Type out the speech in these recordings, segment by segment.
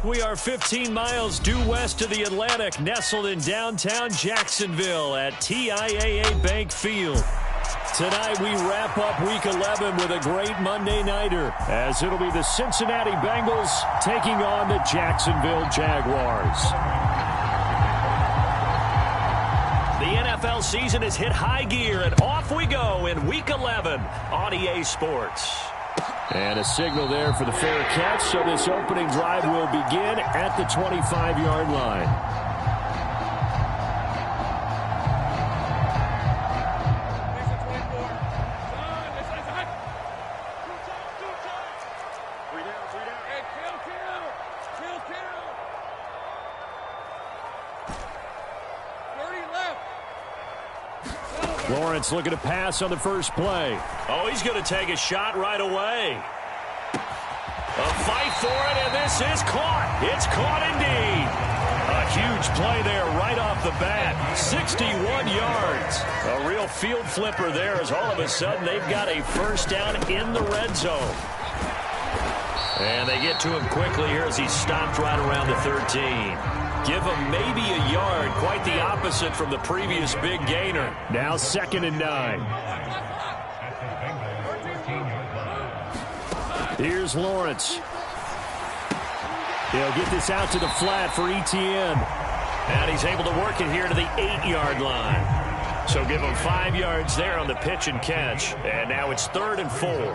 We are 15 miles due west of the Atlantic, nestled in downtown Jacksonville at TIAA Bank Field. Tonight we wrap up Week 11 with a great Monday nighter, as it'll be the Cincinnati Bengals taking on the Jacksonville Jaguars. The NFL season has hit high gear, and off we go in Week 11 on EA Sports. And a signal there for the fair catch, so this opening drive will begin at the 25-yard line. Lawrence looking to pass on the first play. Oh, he's going to take a shot right away. A fight for it, and this is caught. It's caught indeed. A huge play there right off the bat. 61 yards. A real field flipper there, as all of a sudden they've got a first down in the red zone. And they get to him quickly here as he stopped right around the 13. Give him maybe a yard, quite the opposite from the previous big gainer. Now 2nd and 9. Here's Lawrence. He'll get this out to the flat for Etienne. And he's able to work it here to the 8-yard line. So give him 5 yards there on the pitch and catch. And now it's 3rd and 4.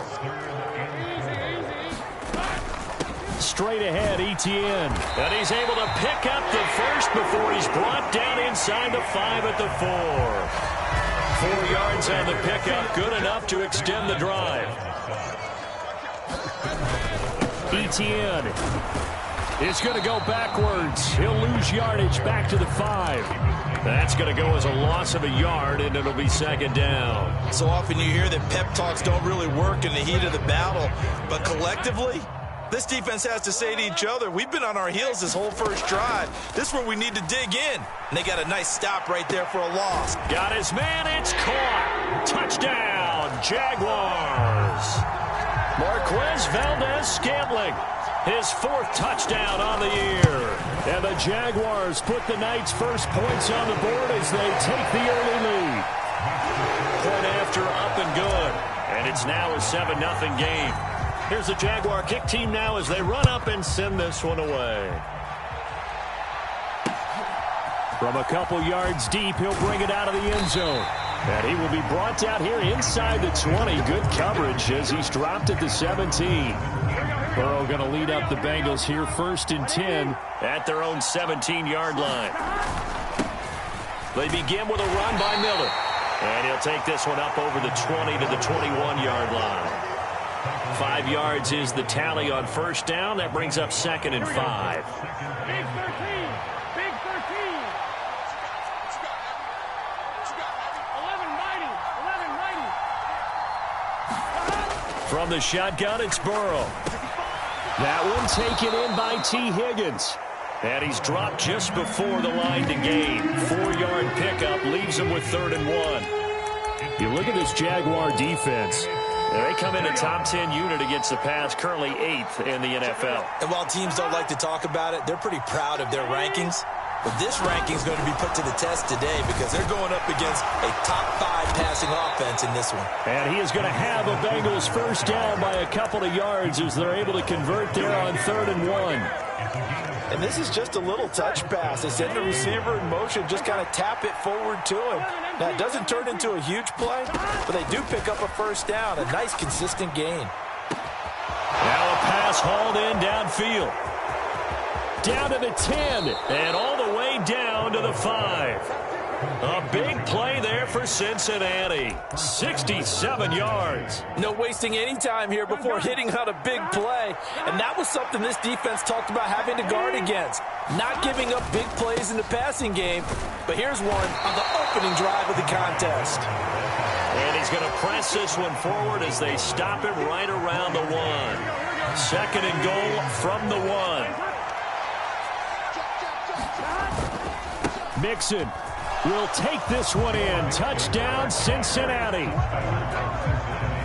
Straight ahead, Etienne. And he's able to pick up the first before he's brought down inside the 5 at the 4. 4 yards on the pickup, good enough to extend the drive. Etienne is going to go backwards. He'll lose yardage back to the 5. That's going to go as a loss of a yard, and it'll be 2nd down. So often you hear that pep talks don't really work in the heat of the battle, but collectively, this defense has to say to each other, we've been on our heels this whole first drive. This is where we need to dig in. And they got a nice stop right there for a loss. Got his man. It's caught. Touchdown, Jaguars. Marquez Valdez-Scantling, his 4th touchdown on the year. And the Jaguars put the night's first points on the board as they take the early lead. Point after, up and good. And it's now a 7-0 game. Here's the Jaguar kick team now as they run up and send this one away. From a couple yards deep, he'll bring it out of the end zone. And he will be brought down here inside the 20. Good coverage as he's dropped at the 17. Burrow going to lead up the Bengals here 1st and 10 at their own 17-yard line. They begin with a run by Miller. And he'll take this one up over the 20 to the 21-yard line. 5 yards is the tally on first down. That brings up 2nd and 5. Big 13. Big 13. 11 mighty. 11 mighty. From the shotgun, it's Burrow. That one taken in by T. Higgins. And he's dropped just before the line to gain. 4-yard pickup leaves him with 3rd and 1. You look at this Jaguar defense. They come in a top 10 unit against the pass, currently 8th in the NFL. And while teams don't like to talk about it, they're pretty proud of their rankings. But this ranking is going to be put to the test today because they're going up against a top 5 passing offense in this one. And he is going to have a Bengals first down by a couple of yards as they're able to convert there on 3rd and 1. And this is just a little touch pass. They send the receiver in motion, just kind of tap it forward to him. Now, it doesn't turn into a huge play, but they do pick up a first down, a nice, consistent gain. Now a pass hauled in downfield. Down to the 10, and all the way down to the 5. A big play there for Cincinnati. 67 yards. No wasting any time here before hitting on a big play. And that was something this defense talked about having to guard against. Not giving up big plays in the passing game. But here's one on the opening drive of the contest. And he's going to press this one forward as they stop him right around the 1. 2nd and goal from the 1. Mixon will take this one in. Touchdown, Cincinnati.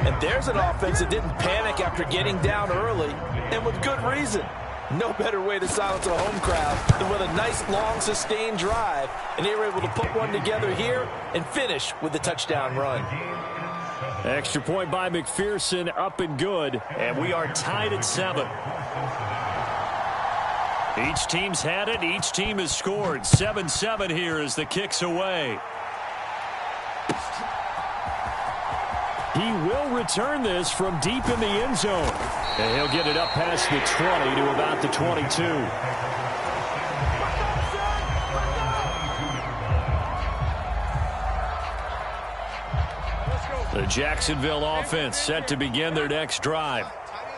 And there's an offense that didn't panic after getting down early, and with good reason. No better way to silence a home crowd than with a nice, long, sustained drive. And they were able to put one together here and finish with the touchdown run. Extra point by McPherson, up and good. And we are tied at 7. Each team's had it. Each team has scored. 7-7 here as the kick's away. He will return this from deep in the end zone. And he'll get it up past the 20 to about the 22. The Jacksonville offense set to begin their next drive.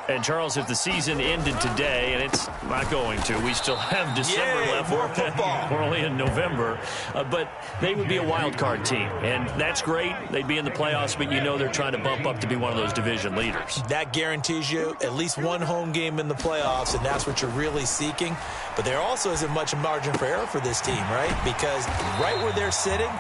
And, Charles, if the season ended today, and it's not going to, we still have December left. More football. We're only in November. But they would be a wild card team. And that's great. They'd be in the playoffs, but you know they're trying to bump up to be one of those division leaders. That guarantees you at least one home game in the playoffs, and that's what you're really seeking. But there also isn't much margin for error for this team, right? Because right where they're sitting,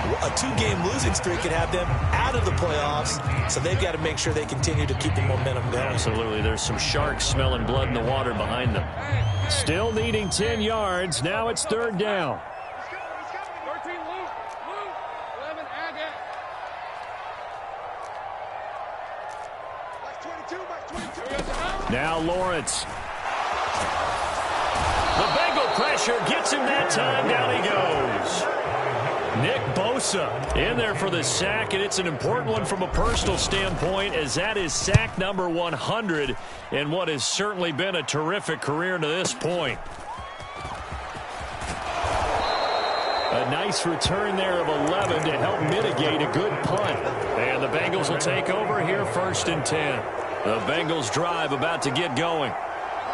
a 2-game losing streak could have them out of the playoffs, so they've got to make sure they continue to keep the momentum going. Absolutely. There's some sharks smelling blood in the water behind them. Still needing 10 yards. Now it's 3rd down. 13, Luke. 11, Agate. Max 22. Now Lawrence. The Bengal pressure gets him that time. Down he goes. Nick Bosa in there for the sack, and it's an important one from a personal standpoint, as that is sack number 100 in what has certainly been a terrific career to this point. A nice return there of 11 to help mitigate a good punt. And the Bengals will take over here 1st and 10. The Bengals drive about to get going.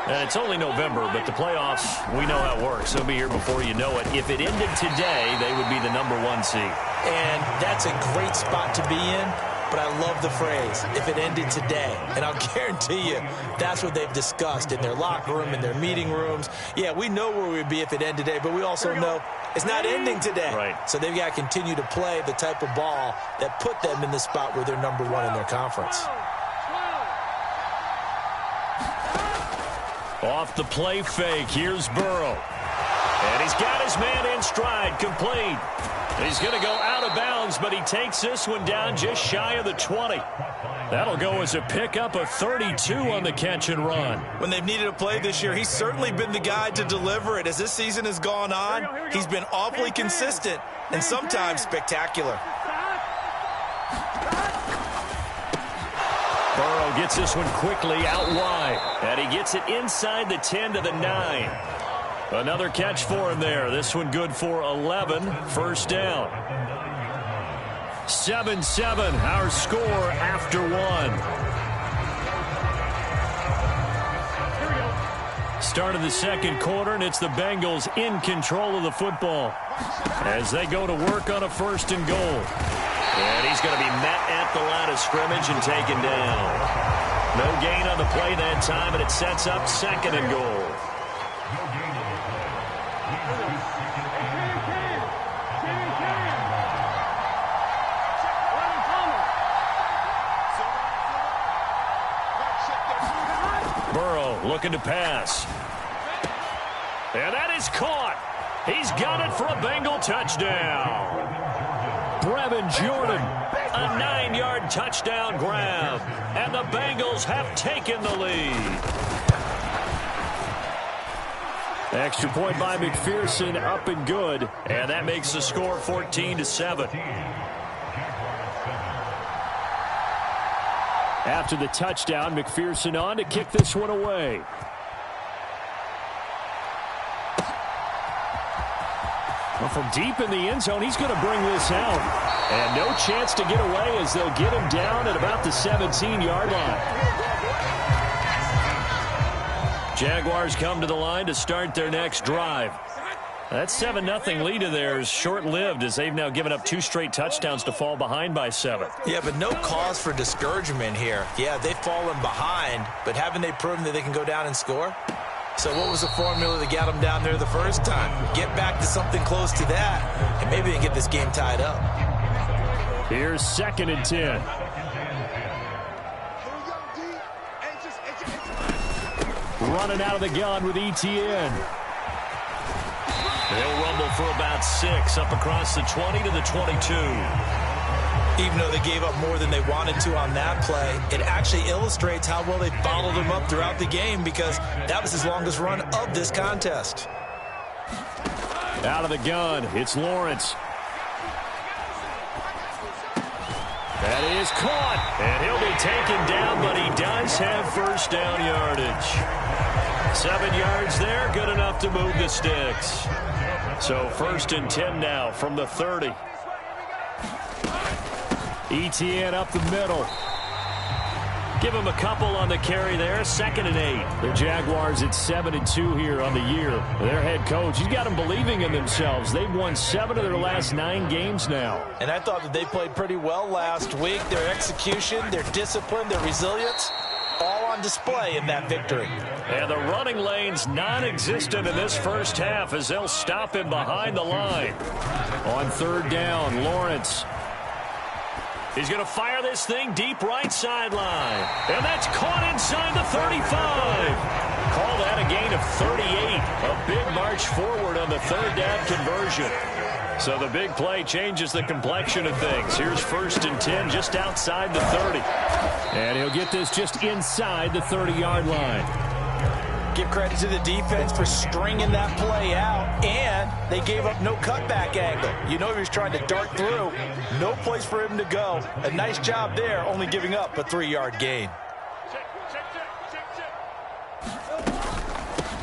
And it's only November, but the playoffs, we know how it works. They'll be here before you know it. If it ended today, they would be the number 1 seed. And that's a great spot to be in, but I love the phrase, if it ended today. And I'll guarantee you, that's what they've discussed in their locker room, in their meeting rooms. Yeah, we know where we'd be if it ended today, but we also know it's not ending today. Right. So they've got to continue to play the type of ball that put them in the spot where they're number 1 in their conference. Off the play fake, here's Burrow. And he's got his man in stride, complete. He's going to go out of bounds, but he takes this one down just shy of the 20. That'll go as a pickup of 32 on the catch and run. When they've needed a play this year, he's certainly been the guy to deliver it. As this season has gone on, he's been awfully consistent and sometimes spectacular. Burrow gets this one quickly out wide, and he gets it inside the 10 to the 9. Another catch for him there. This one good for 11. 1st down. 7-7, our score after 1. Start of the 2nd quarter, and it's the Bengals in control of the football as they go to work on a 1st and goal. And he's going to be met at the line of scrimmage and taken down. No gain on the play that time, and it sets up 2nd and goal. Burrow looking to pass. And that is caught. He's got it for a Bengal touchdown. Brevin Jordan, a 9-yard touchdown grab. And the Bengals have taken the lead. Extra point by McPherson, up and good. And that makes the score 14-7. After the touchdown, McPherson on to kick this one away. Well, from deep in the end zone, he's going to bring this out. And no chance to get away as they'll get him down at about the 17-yard line. Jaguars come to the line to start their next drive. That 7-0 lead of theirs is short-lived as they've now given up 2 straight touchdowns to fall behind by 7. Yeah, but no cause for discouragement here. Yeah, they've fallen behind, but haven't they proven that they can go down and score? So what was the formula that got them down there the first time? Get back to something close to that, and maybe they can get this game tied up. Here's 2nd and 10. running out of the gun with ETN. They'll rumble for about 6 up across the 20 to the 22. Even though they gave up more than they wanted to on that play, it actually illustrates how well they followed them up throughout the game, because that was his longest run of this contest. Out of the gun, it's Lawrence. That is caught, and he'll be taken down, but he does have first down yardage. 7 yards there, good enough to move the sticks. So 1st and 10 now from the 30. ETN up the middle. Give him a couple on the carry there. 2nd and 8. The Jaguars at 7-2 here on the year. Their head coach, he's got them believing in themselves. They've won 7 of their last 9 games now. And I thought that they played pretty well last week. Their execution, their discipline, their resilience, all on display in that victory. And the running lane's non-existent in this first half as they'll stop him behind the line. On 3rd down, Lawrence. He's going to fire this thing deep right sideline. And that's caught inside the 35. Call that a gain of 38. A big march forward on the 3rd down conversion. So the big play changes the complexion of things. Here's 1st and 10 just outside the 30. And he'll get this just inside the 30-yard line. Give credit to the defense for stringing that play out, and they gave up no cutback angle. You know he was trying to dart through. No place for him to go. A nice job there, only giving up a 3-yard gain.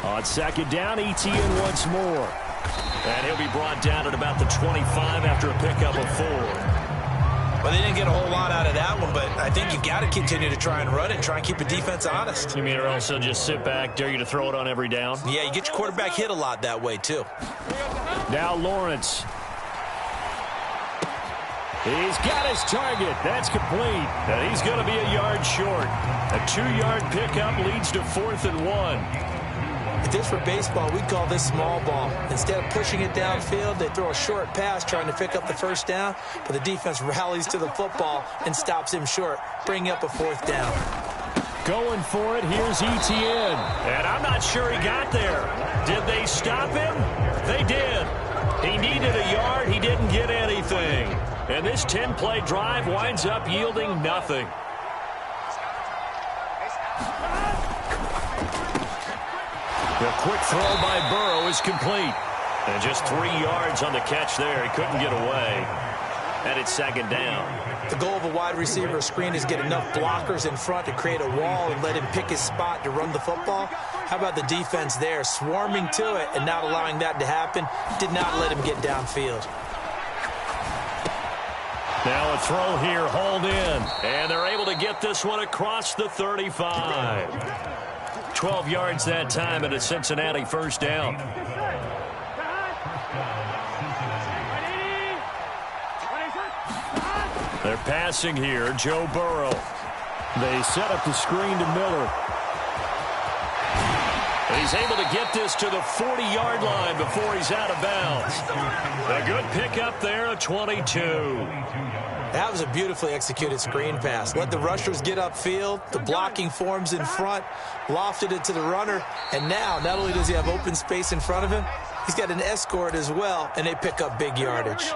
On 2nd down, ETN once more. And he'll be brought down at about the 25 after a pickup of 4. Well, they didn't get a whole lot out of that one, but I think you've got to continue to try and run it, try and keep the defense honest. You mean or else they'll just sit back, dare you to throw it on every down? Yeah, you get your quarterback hit a lot that way, too. Now Lawrence. He's got his target. That's complete. And he's going to be a yard short. A 2-yard pickup leads to 4th and 1. If this were baseball, we'd call this small ball. Instead of pushing it downfield, they throw a short pass trying to pick up the 1st down, but the defense rallies to the football and stops him short, bringing up a 4th down. Going for it, here's ETN. And I'm not sure he got there. Did they stop him? They did. He needed a yard. He didn't get anything. And this 10-play drive winds up yielding nothing. The quick throw by Burrow is complete. And just 3 yards on the catch there. He couldn't get away. And it's 2nd down. The goal of a wide receiver screen is get enough blockers in front to create a wall and let him pick his spot to run the football. How about the defense there, swarming to it and not allowing that to happen? Did not let him get downfield. Now a throw here, hauled in. And they're able to get this one across the 35. 12 yards that time and a Cincinnati 1st down. They're passing here, Joe Burrow. They set up the screen to Miller. And he's able to get this to the 40-yard line before he's out of bounds. A good pickup there, a 22. That was a beautifully executed screen pass. Let the rushers get upfield. The blocking forms in front. Lofted it to the runner. And now, not only does he have open space in front of him, he's got an escort as well, and they pick up big yardage.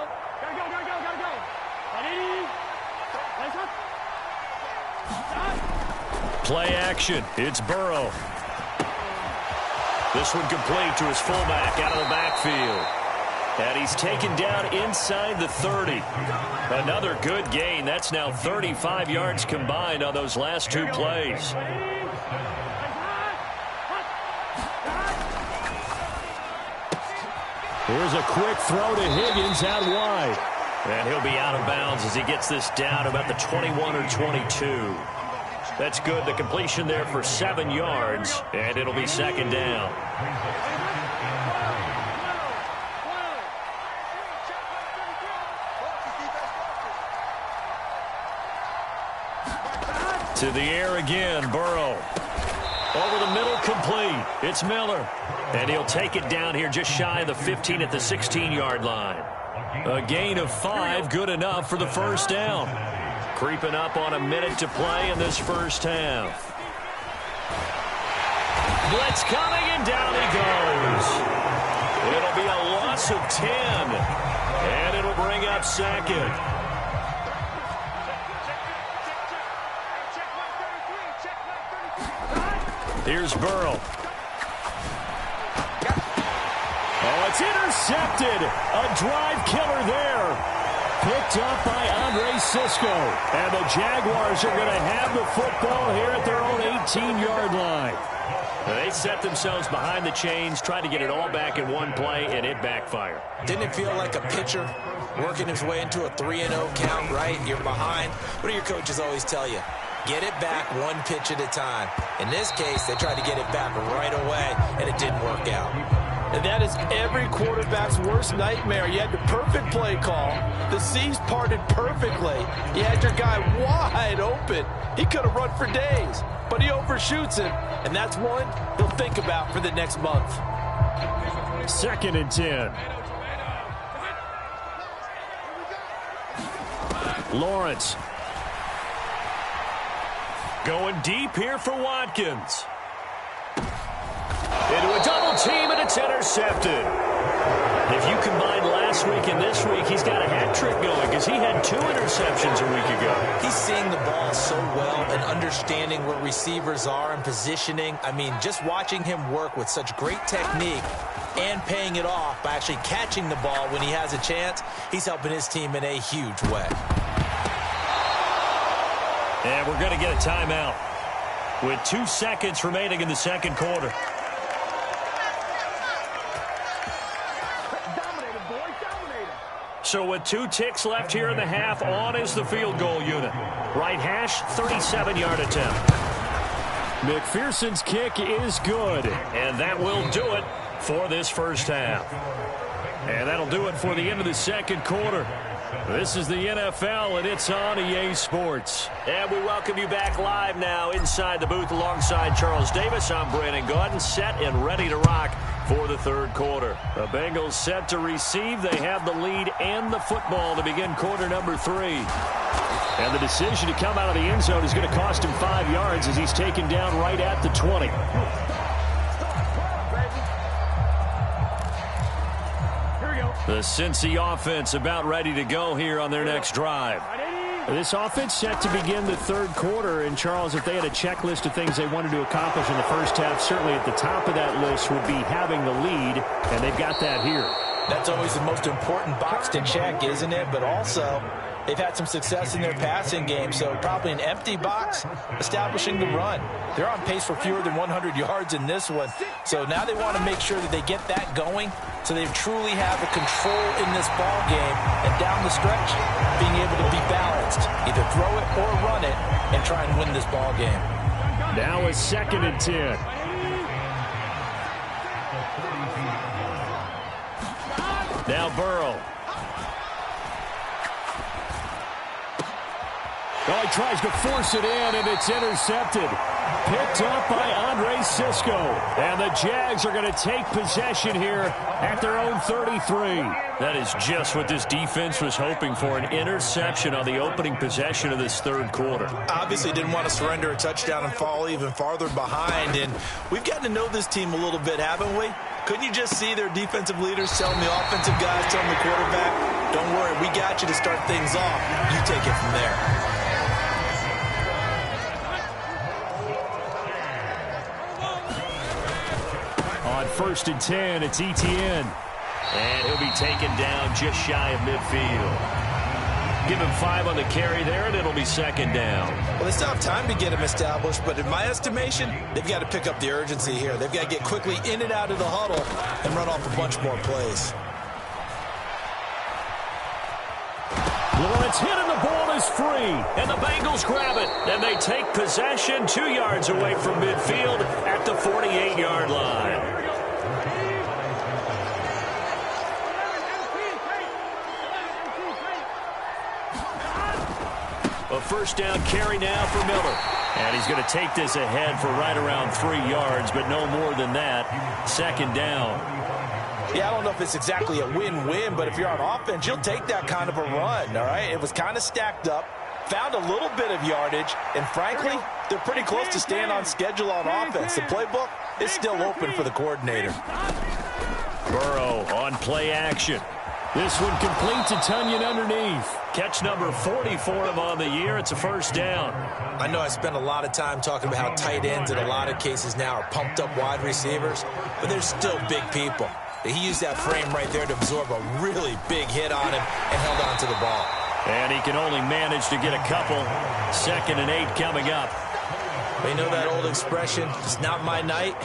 Play action. It's Burrow. This one complete to his fullback out of the backfield. And he's taken down inside the 30. Another good gain. That's now 35 yards combined on those last 2 plays. Here's a quick throw to Higgins out wide. And he'll be out of bounds as he gets this down about the 21 or 22. That's good. The completion there for 7 yards. And it'll be 2nd down. To the air again, Burrow. Over the middle, complete. It's Miller. And he'll take it down here just shy of the 15 at the 16-yard line. A gain of 5, good enough for the 1st down. Creeping up on a minute to play in this first half. Blitz coming, and down he goes. It'll be a loss of 10, and it'll bring up second. Here's Burrow. Oh, it's intercepted. A drive killer there. Picked up by Andre Cisco. And the Jaguars are going to have the football here at their own 18-yard line. They set themselves behind the chains, tried to get it all back in one play, and it backfired. Didn't it feel like a pitcher working his way into a 3-0 count, right? You're behind. What do your coaches always tell you? Get it back one pitch at a time. In this case, they tried to get it back right away, and it didn't work out. And that is every quarterback's worst nightmare. You had the perfect play call. The seas parted perfectly. You had your guy wide open. He could have run for days, but he overshoots him. And that's one he'll think about for the next month. 2nd and 10. Lawrence. Going deep here for Watkins. Into a double team, and it's intercepted. If you combine last week and this week, he's got a hat trick going because he had 2 interceptions a week ago. He's seeing the ball so well and understanding where receivers are and positioning. I mean, just watching him work with such great technique and paying it off by actually catching the ball when he has a chance, he's helping his team in a huge way. And we're going to get a timeout with 2 seconds remaining in the second quarter. So with 2 ticks left here in the half, on is the field goal unit. Right hash, 37-yard attempt. McPherson's kick is good, and that will do it for this first half. And that'll do it for the end of the second quarter. This is the NFL, and it's on EA Sports. And we welcome you back live now inside the booth alongside Charles Davis. I'm Brandon Gaudin, set and ready to rock for the third quarter. The Bengals set to receive. They have the lead and the football to begin quarter number 3. And the decision to come out of the end zone is going to cost him 5 yards as he's taken down right at the 20. The Cincy offense about ready to go here on their next drive. This offense set to begin the third quarter. And, Charles, if they had a checklist of things they wanted to accomplish in the first half, certainly at the top of that list would be having the lead, and they've got that here. That's always the most important box to check, isn't it? But also, they've had some success in their passing game, so probably an empty box establishing the run. They're on pace for fewer than 100 yards in this one, so now they want to make sure that they get that going so they truly have the control in this ball game, and down the stretch, being able to be balanced, either throw it or run it, and try and win this ball game. Now a 2nd and 10. Now Burrow. Oh, he tries to force it in, and it's intercepted. Picked up by Andre Cisco. And the Jags are going to take possession here at their own 33. That is just what this defense was hoping for, an interception on the opening possession of this third quarter. Obviously didn't want to surrender a touchdown and fall even farther behind. And we've gotten to know this team a little bit, haven't we? Couldn't you just see their defensive leaders telling the offensive guys, telling the quarterback, don't worry, we got you to start things off. You take it from there. On 1st and 10, it's Etienne. And he'll be taken down just shy of midfield. Give him 5 on the carry there, and it'll be 2nd down. Well, they still have time to get him established, but in my estimation, they've got to pick up the urgency here. They've got to get quickly in and out of the huddle and run off a bunch more plays. Lawrence hit, and the ball is free. And the Bengals grab it. And they take possession 2 yards away from midfield at the 48-yard line. A first down carry now for Miller. And he's going to take this ahead for right around 3 yards, but no more than that. 2nd down. Yeah, I don't know if it's exactly a win-win, but if you're on offense, you'll take that kind of a run, all right? It was kind of stacked up, found a little bit of yardage, and frankly, they're pretty close to staying on schedule on offense. The playbook, is still open for the coordinator. Burrow on play action. This one complete to Tonyan underneath. Catch number 40 for him on the year. It's a first down. I know I spent a lot of time talking about how tight ends in a lot of cases now are pumped up wide receivers, but they're still big people. He used that frame right there to absorb a really big hit on him and held on to the ball. And he can only manage to get a couple. 2nd and 8 coming up. You know that old expression, it's not my night?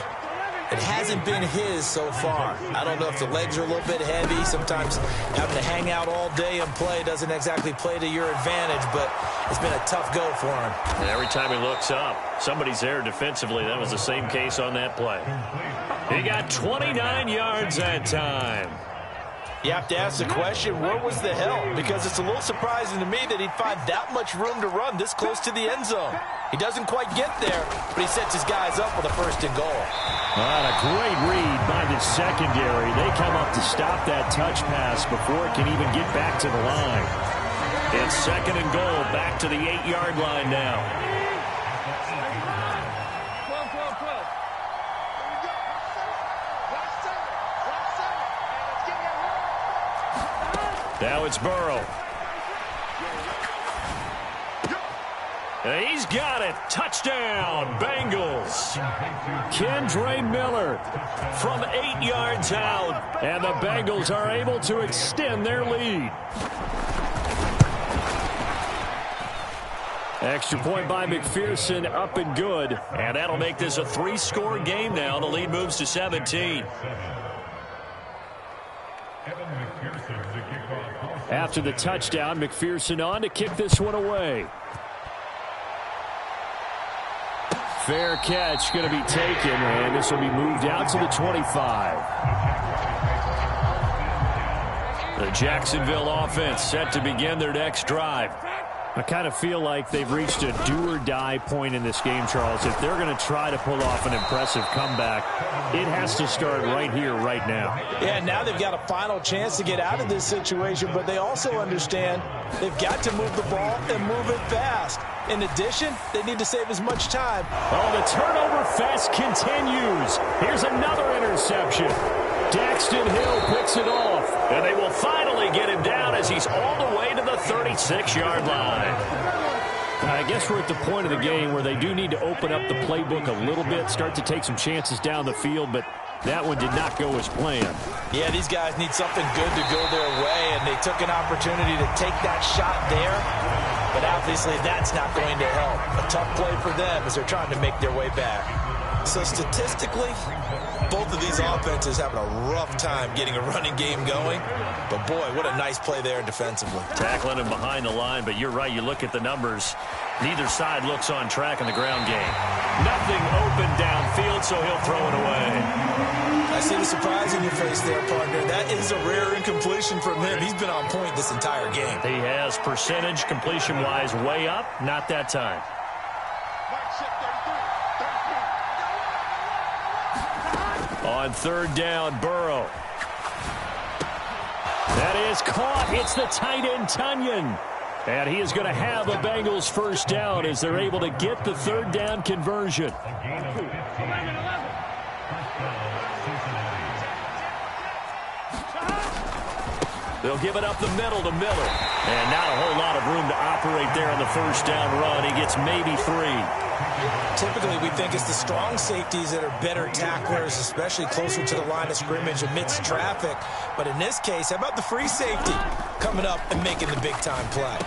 It hasn't been his so far. I don't know if the legs are a little bit heavy. Sometimes having to hang out all day and play doesn't exactly play to your advantage, but it's been a tough go for him. And every time he looks up, somebody's there defensively. That was the same case on that play. He got 29 yards that time. You have to ask the question, where was the help? Because it's a little surprising to me that he'd find that much room to run this close to the end zone. He doesn't quite get there, but he sets his guys up with a 1st and goal. All right, a great read by the secondary. They come up to stop that touch pass before it can even get back to the line. It's 2nd and goal, back to the 8-yard line now. 12, 12, 12. Now it's Burrow. And he's got it. Touchdown, Bengals. Kendre Miller from 8 yards out. And the Bengals are able to extend their lead. Extra point by McPherson, up and good. And that'll make this a 3-score game now. The lead moves to 17. After the touchdown, McPherson on to kick this one away. Fair catch going to be taken, and this will be moved out to the 25. The Jacksonville offense set to begin their next drive. I kind of feel like they've reached a do-or-die point in this game, Charles. If they're going to try to pull off an impressive comeback, it has to start right here, right now. Yeah, now they've got a final chance to get out of this situation, but they also understand they've got to move the ball and move it fast. In addition, they need to save as much time. Oh, the turnover fest continues. Here's another interception. Daxton Hill picks it off, and they will finally get him down as he's all the way to the 36-yard line. I guess we're at the point of the game where they do need to open up the playbook a little bit, start to take some chances down the field, but that one did not go as planned. Yeah, these guys need something good to go their way, and they took an opportunity to take that shot there, but obviously that's not going to help. A tough play for them as they're trying to make their way back. So statistically, both of these offenses having a rough time getting a running game going. But, boy, what a nice play there defensively. Tackling him behind the line, but you're right. You look at the numbers. Neither side looks on track in the ground game. Nothing open downfield, so he'll throw it away. I see the surprise in your face there, partner. That is a rare incompletion from him. He's been on point this entire game. He has percentage completion-wise way up. Not that time. On 3rd down, Burrow. That is caught. It's the tight end, Tonyan. And he is going to have a Bengals 1st down as they're able to get the 3rd down conversion. They'll give it up the middle to Miller. And not a whole lot of room to operate there on the 1st down run. He gets maybe 3. Typically, we think it's the strong safeties that are better tacklers, especially closer to the line of scrimmage amidst traffic. But in this case, how about the free safety coming up and making the big-time play?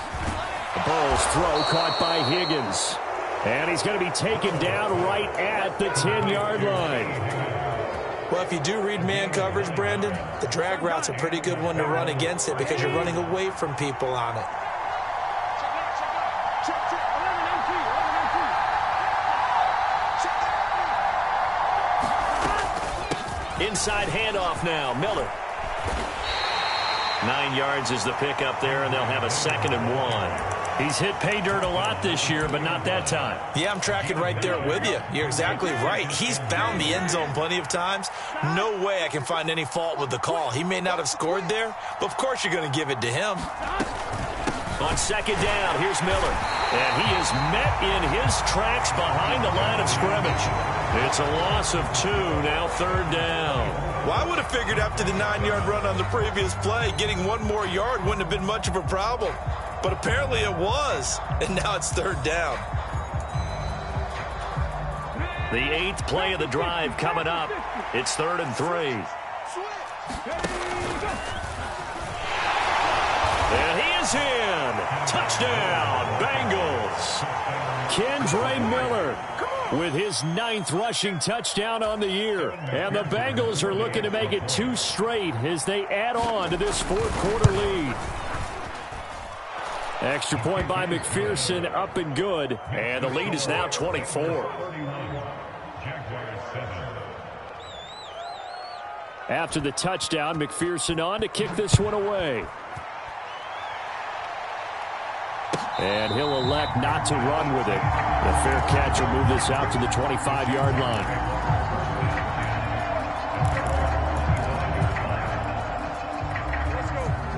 Burrow's throw caught by Higgins. And he's going to be taken down right at the 10-yard line. Well, if you do read man coverage, Brandon, the drag route's a pretty good one to run against it because you're running away from people on it. Inside handoff now, Miller. 9 yards is the pickup there, and they'll have a 2nd and 1. He's hit pay dirt a lot this year, but not that time. Yeah, I'm tracking right there with you. You're exactly right. He's found the end zone plenty of times. No way I can find any fault with the call. He may not have scored there, but of course you're going to give it to him. On 2nd down, here's Miller. And he is met in his tracks behind the line of scrimmage. It's a loss of 2, now 3rd down. Well, I would have figured after the 9-yard run on the previous play, getting 1 more yard wouldn't have been much of a problem. But apparently it was, and now it's 3rd down. The 8th play of the drive coming up. It's 3rd and 3. And he is in. Touchdown, Bengals. Kendre Miller with his 9th rushing touchdown on the year. And the Bengals are looking to make it 2 straight as they add on to this 4th-quarter lead. Extra point by McPherson, up and good. And the lead is now 24. After the touchdown, McPherson on to kick this one away. And he'll elect not to run with it. The fair catch will move this out to the 25-yard line.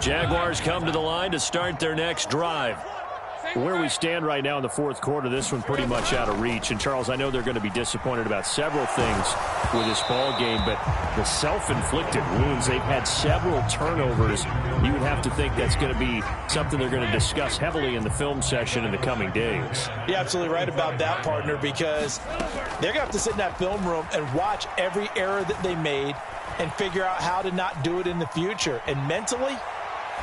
Jaguars come to the line to start their next drive. Where we stand right now in the 4th quarter, this one pretty much out of reach. And, Charles, I know they're going to be disappointed about several things with this ball game, but the self-inflicted wounds, they've had several turnovers. You would have to think that's going to be something they're going to discuss heavily in the film session in the coming days. You're absolutely right about that, partner, because they're going to have to sit in that film room and watch every error that they made and figure out how to not do it in the future. And mentally,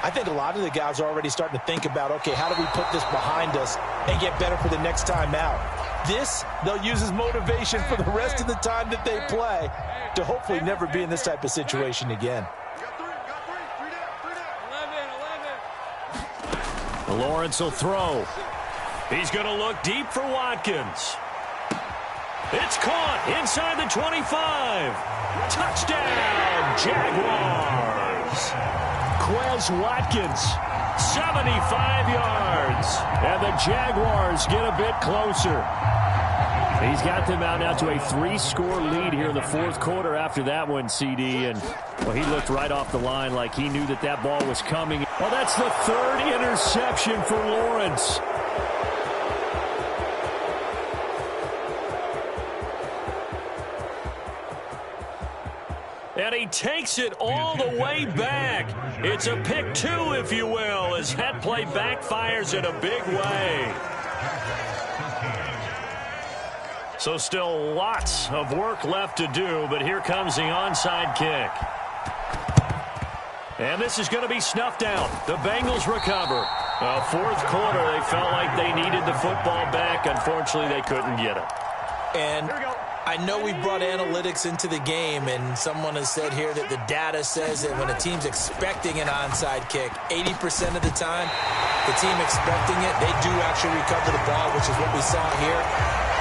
I think a lot of the guys are already starting to think about, okay, how do we put this behind us and get better for the next time out? This, they'll use as motivation for the rest of the time that they play to hopefully never be in this type of situation again. Lawrence will throw. He's going to look deep for Watkins. It's caught inside the 25. Touchdown, Jaguars. Quez Watkins, 75 yards. And the Jaguars get a bit closer. He's got them out now to a 3-score lead here in the 4th quarter after that one, CD. And, well, he looked right off the line like he knew that that ball was coming. Well, that's the 3rd interception for Lawrence. And he takes it all the way back. It's a pick 2, if you will, as that play backfires in a big way. So still lots of work left to do, but here comes the onside kick. And this is going to be snuffed out. The Bengals recover. 4th quarter, they felt like they needed the football back. Unfortunately, they couldn't get it. And I know we brought analytics into the game, and someone has said here that the data says that when a team's expecting an onside kick, 80% of the time, the team expecting it, they do actually recover the ball, which is what we saw here.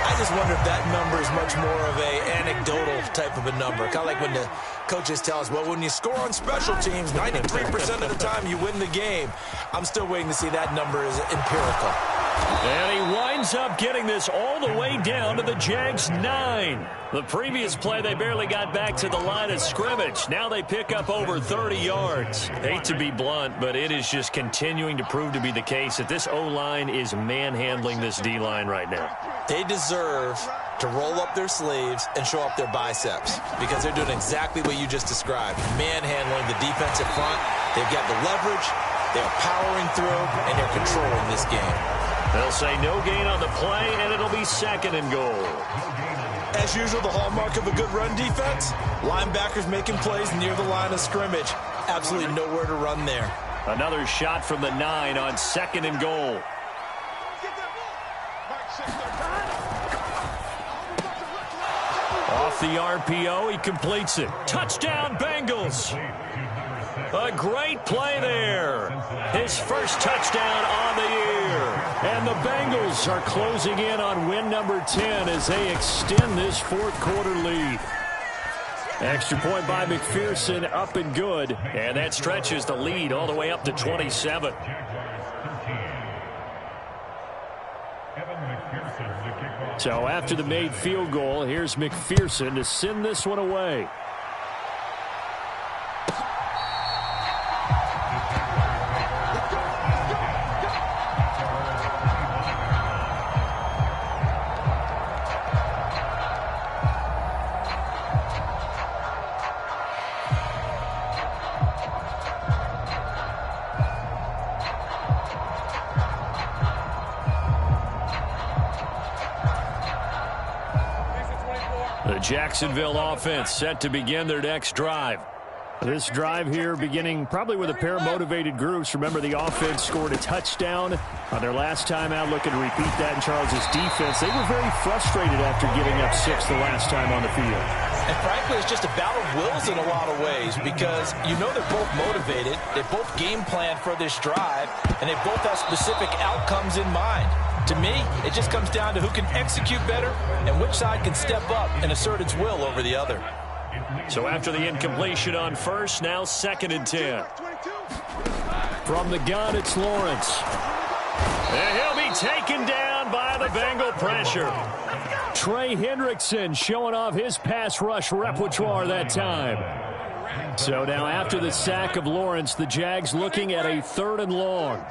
I just wonder if that number is much more of a anecdotal type of a number. Kind of like when the coaches tell us, well, when you score on special teams, 93% of the time you win the game. I'm still waiting to see that number is empirical. And he winds up getting this all the way down to the Jags 9. The previous play, they barely got back to the line of scrimmage. Now they pick up over 30 yards. Hate to be blunt, but it is just continuing to prove to be the case that this O-line is manhandling this D-line right now. They deserve to roll up their sleeves and show up their biceps because they're doing exactly what you just described. Manhandling the defensive front. They've got the leverage. They're powering through, and they're controlling this game. They'll say no gain on the play, and it'll be 2nd and goal. As usual, the hallmark of a good run defense, linebackers making plays near the line of scrimmage. Absolutely nowhere to run there. Another shot from the 9 on 2nd and goal. Off the RPO, he completes it. Touchdown, Bengals. A great play there. His first touchdown on the year. And the Bengals are closing in on win number 10 as they extend this 4th quarter lead. Extra point by McPherson, up and good. And that stretches the lead all the way up to 27. So after the made field goal, here's McPherson to send this one away. Jacksonville offense set to begin their next drive. This drive here beginning probably with a pair of motivated groups. Remember, the offense scored a touchdown on their last time out, looking to repeat that in Charles' defense. They were very frustrated after giving up 6 the last time on the field. And frankly, it's just a battle of wills in a lot of ways because you know they're both motivated. They both game plan for this drive, and they both have specific outcomes in mind. To me, it just comes down to who can execute better and which side can step up and assert its will over the other. So after the incompletion on first, now 2nd and 10. From the gun, it's Lawrence. And he'll be taken down by the Bengal pressure. Trey Hendrickson showing off his pass rush repertoire that time. So now after the sack of Lawrence, the Jags looking at a 3rd and long.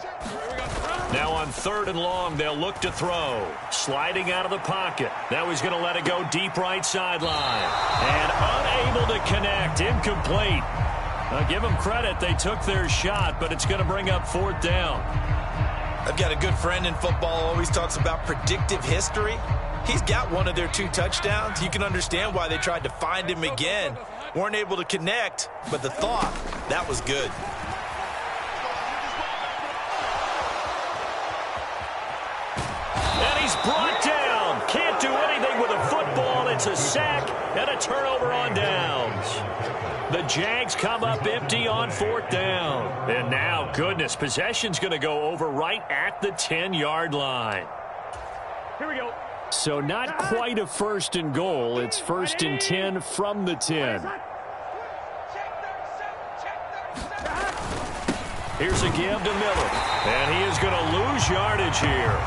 Now on 3rd and long, they'll look to throw. Sliding out of the pocket. Now he's going to let it go deep right sideline. And unable to connect. Incomplete. I'll give them credit. They took their shot, but it's going to bring up 4th down. I've got a good friend in football, always talks about predictive history. He's got one of their 2 touchdowns. You can understand why they tried to find him again. Weren't able to connect, but the thought, that was good. And he's brought down. Can't do anything with a football. It's a sack and a turnover on downs. The Jags come up empty on 4th down. And now, goodness, possession's going to go over right at the 10-yard line. Here we go. So not quite a 1st and goal. It's 1st and 10 from the 10. Here's a give to Miller. And he is going to lose yardage here.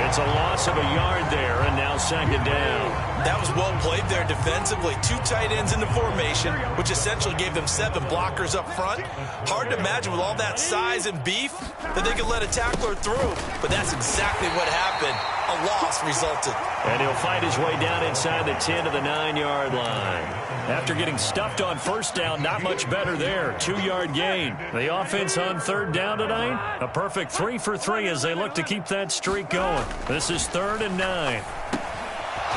It's a loss of a yard there, and now 2nd down. That was well played there defensively. 2 tight ends in the formation, which essentially gave them 7 blockers up front. Hard to imagine with all that size and beef that they could let a tackler through, but that's exactly what happened. A loss resulted. And he'll fight his way down inside the 10 to the 9-yard line. After getting stuffed on 1st down, not much better there. 2-yard gain. The offense on 3rd down tonight, a perfect 3 for 3 as they look to keep that streak going. This is 3rd and 9.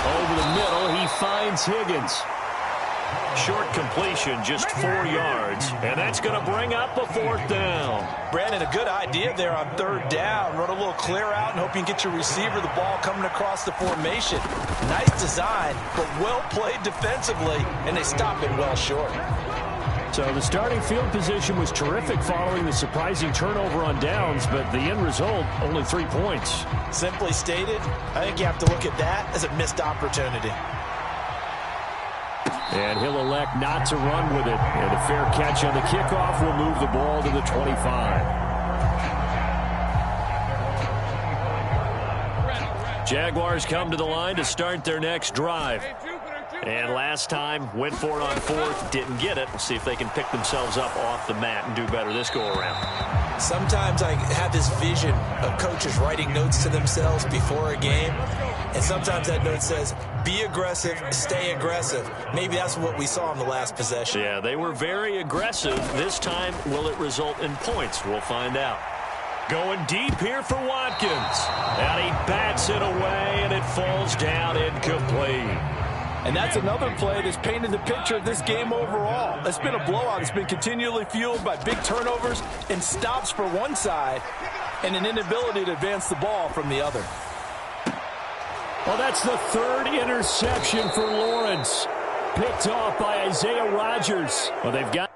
Over the middle, he finds Higgins. Short completion, just 4 yards. And that's going to bring up a 4th down. Brandon, a good idea there on 3rd down. Run a little clear out and hope you can get your receiver the ball coming across the formation. Nice design, but well played defensively, and they stop it well short. So the starting field position was terrific following the surprising turnover on downs, but the end result, only 3 points. Simply stated, I think you have to look at that as a missed opportunity. And he'll elect not to run with it. And a fair catch on the kickoff will move the ball to the 25. Jaguars come to the line to start their next drive. And last time, went for it on 4th, didn't get it. We'll see if they can pick themselves up off the mat and do better this go-around. Sometimes I have this vision of coaches writing notes to themselves before a game, and sometimes that note says, be aggressive, stay aggressive. Maybe that's what we saw in the last possession. Yeah, they were very aggressive. This time, will it result in points? We'll find out. Going deep here for Watkins. And he bats it away, and it falls down incomplete. And that's another play that's painted the picture of this game overall. It's been a blowout. It's been continually fueled by big turnovers and stops for one side and an inability to advance the ball from the other. Well, that's the 3rd interception for Lawrence. Picked off by Isaiah Rodgers. Well, they've got